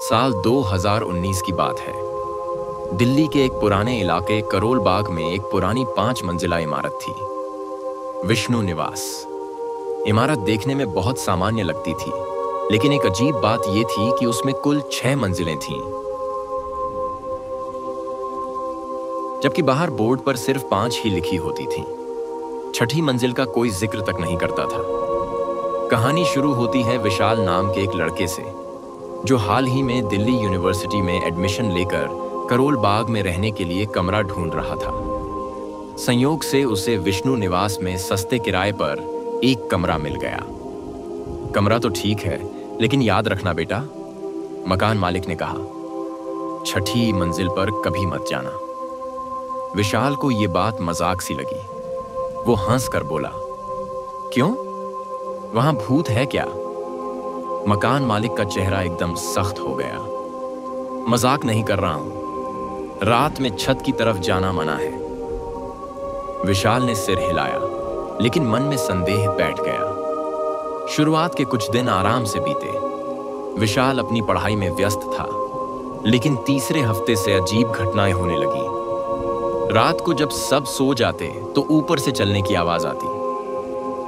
साल 2019 की बात है। दिल्ली के एक पुराने इलाके करोल बाग में एक पुरानी 5 मंजिला इमारत थी, विष्णु निवास। इमारत देखने में बहुत सामान्य लगती थी, लेकिन एक अजीब बात यह थी कि उसमें कुल 6 मंजिलें थीं, जबकि बाहर बोर्ड पर सिर्फ 5 ही लिखी होती थीं। छठी मंजिल का कोई जिक्र तक नहीं करता था। कहानी शुरू होती है विशाल नाम के एक लड़के से, जो हाल ही में दिल्ली यूनिवर्सिटी में एडमिशन लेकर करोल बाग में रहने के लिए कमरा ढूंढ रहा था। संयोग से उसे विष्णु निवास में सस्ते किराए पर एक कमरा मिल गया। कमरा तो ठीक है, लेकिन याद रखना बेटा, मकान मालिक ने कहा, छठी मंजिल पर कभी मत जाना। विशाल को यह बात मजाक सी लगी। वो हंस कर बोला, क्यों, वहां भूत है क्या? मकान मालिक का चेहरा एकदम सख्त हो गया। मजाक नहीं कर रहा हूं, रात में छत की तरफ जाना मना है। विशाल ने सिर हिलाया, लेकिन मन में संदेह बैठ गया। शुरुआत के कुछ दिन आराम से बीते। विशाल अपनी पढ़ाई में व्यस्त था, लेकिन तीसरे हफ्ते से अजीब घटनाएं होने लगी। रात को जब सब सो जाते तो ऊपर से चलने की आवाज आती,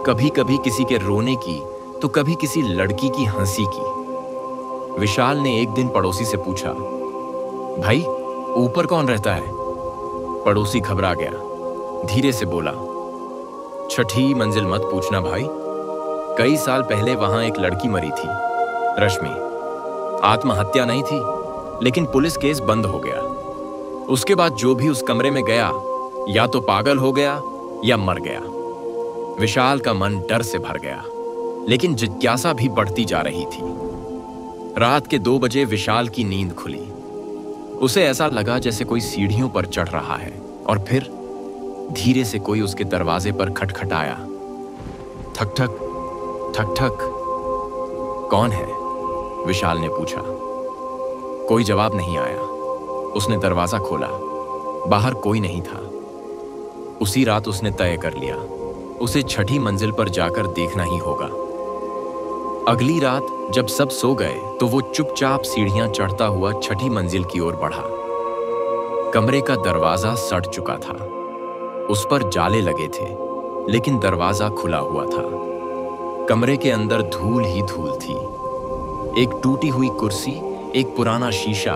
कभी कभी किसी के रोने की तो कभी किसी लड़की की हंसी की। विशाल ने एक दिन पड़ोसी से पूछा, भाई ऊपर कौन रहता है? पड़ोसी घबरा गया, धीरे से बोला, छठी मंजिल मत पूछना भाई, कई साल पहले वहां एक लड़की मरी थी, रश्मि। आत्महत्या नहीं थी, लेकिन पुलिस केस बंद हो गया। उसके बाद जो भी उस कमरे में गया या तो पागल हो गया या मर गया। विशाल का मन डर से भर गया, लेकिन जिज्ञासा भी बढ़ती जा रही थी। रात के 2 बजे विशाल की नींद खुली। उसे ऐसा लगा जैसे कोई सीढ़ियों पर चढ़ रहा है, और फिर धीरे से कोई उसके दरवाजे पर खटखटाया। ठक ठक ठक ठक। कौन है? विशाल ने पूछा। कोई जवाब नहीं आया। उसने दरवाजा खोला, बाहर कोई नहीं था। उसी रात उसने तय कर लिया, उसे छठी मंजिल पर जाकर देखना ही होगा। अगली रात जब सब सो गए तो वो चुपचाप सीढ़ियां चढ़ता हुआ छठी मंजिल की ओर बढ़ा। कमरे का दरवाजा सड़ चुका था, उस पर जाले लगे थे, लेकिन दरवाजा खुला हुआ था। कमरे के अंदर धूल ही धूल थी। एक टूटी हुई कुर्सी, एक पुराना शीशा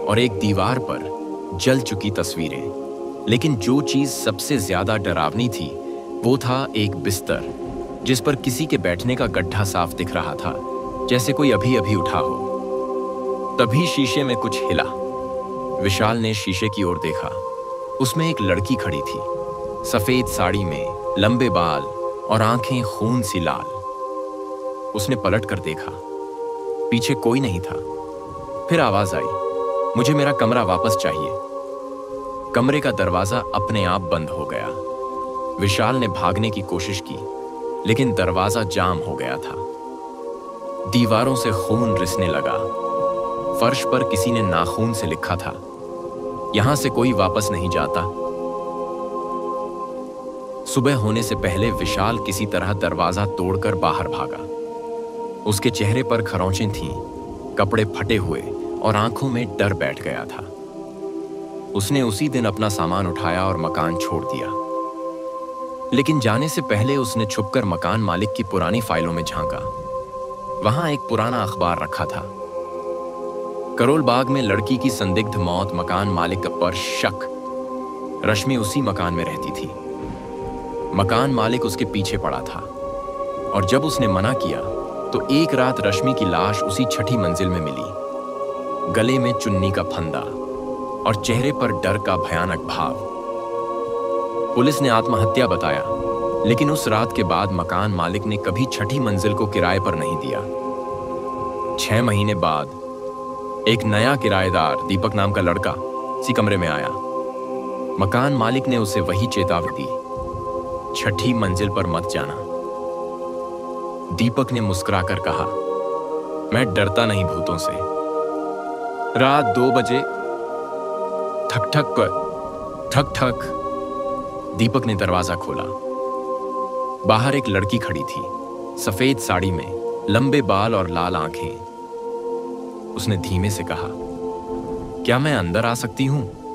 और एक दीवार पर जल चुकी तस्वीरें। लेकिन जो चीज सबसे ज्यादा डरावनी थी वो था एक बिस्तर, जिस पर किसी के बैठने का गड्ढा साफ दिख रहा था, जैसे कोई अभी अभी उठा हो। तभी शीशे में कुछ हिला। विशाल ने शीशे की ओर देखा। उसमें एक लड़की खड़ी थी, सफेद साड़ी में, लंबे बाल और आंखें खून सी लाल। उसने पलट कर देखा, पीछे कोई नहीं था। फिर आवाज आई, मुझे मेरा कमरा वापस चाहिए। कमरे का दरवाजा अपने आप बंद हो गया। विशाल ने भागने की कोशिश की, लेकिन दरवाजा जाम हो गया था। दीवारों से खून रिसने लगा। फर्श पर किसी ने नाखून से लिखा था, यहां से कोई वापस नहीं जाता। सुबह होने से पहले विशाल किसी तरह दरवाजा तोड़कर बाहर भागा। उसके चेहरे पर खरोंचें थीं, कपड़े फटे हुए और आंखों में डर बैठ गया था। उसने उसी दिन अपना सामान उठाया और मकान छोड़ दिया। लेकिन जाने से पहले उसने छुपकर मकान मालिक की पुरानी फाइलों में झांका। वहां एक पुराना अखबार रखा था। करोल बाग में लड़की की संदिग्ध मौत, मकान मालिक पर शक। रश्मि उसी मकान में रहती थी। मकान मालिक उसके पीछे पड़ा था, और जब उसने मना किया तो एक रात रश्मि की लाश उसी छठी मंजिल में मिली, गले में चुन्नी का फंदा और चेहरे पर डर का भयानक भाव। पुलिस ने आत्महत्या बताया, लेकिन उस रात के बाद मकान मालिक ने कभी छठी मंजिल को किराए पर नहीं दिया। 6 महीने बाद एक नया किराएदार, दीपक नाम का लड़का, इसी कमरे में आया। मकान मालिक ने उसे वही चेतावनी दी, छठी मंजिल पर मत जाना। दीपक ने मुस्कुराकर कहा, मैं डरता नहीं भूतों से। रात 2 बजे ठक ठक ठक ठक। दीपक ने दरवाजा खोला। बाहर एक लड़की खड़ी थी, सफेद साड़ी में, लंबे बाल और लाल आंखें। उसने धीमे से कहा, क्या मैं अंदर आ सकती हूं?